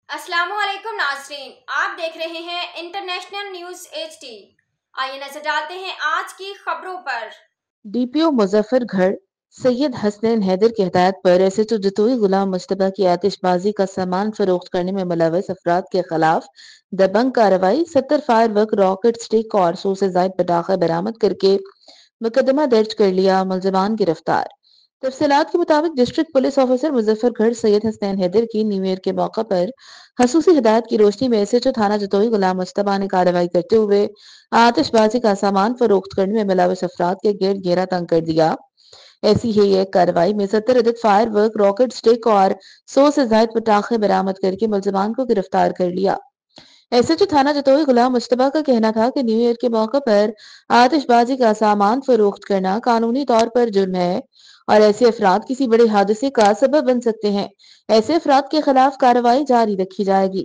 अस्सलामु अलैकुम नाज़रीन, आप देख रहे हैं इंटरनेशनल न्यूज़ HD। आइए नजर डालते हैं आज की खबरों पर। डीपीओ मुजफ्फरगढ़ सैयद हसनैन हैदर की हिदायत पर एसएचओ जतोई गुलाम मुश्तबा की आतिशबाजी का सामान फरोख्त करने में मुलव्वस अफराद के खिलाफ दबंग कार्रवाई। 70 फायरवर्क, रॉकेट स्टिक और 100 से जायद पटाखे बरामद करके मुकदमा दर्ज कर लिया, मुलजमान गिरफ्तार। तफसीलात के मुताबिक district police officer Muzaffargarh Syed Hasnain Haider की न्यू ईयर के मौका पर खसूसी हिदायत की रोशनी में एसएचओ थाना जतोई गुलाम मुश्तबा ने कार्रवाई करते हुए आतिशबाजी का सामान फरोख्त करने में मुलव्वस अफराद के गिरद घेरा तंग कर दिया। ऐसी ही एक कार्रवाई में 70 अदद फायर वर्क, रॉकेट स्टिक और 100 से जायद पटाखे बरामद करके मुलजमान को गिरफ्तार कर लिया। एसएचओ थाना जतोई गुलाम मुश्तबा का कहना था कि न्यू ईयर के मौके पर आतिशबाजी का सामान फरोख्त करना कानूनी तौर पर जुर्म है और ऐसे अफराद किसी बड़े हादसे का सबब बन सकते हैं। ऐसे अफराद के खिलाफ कार्रवाई जारी रखी जाएगी।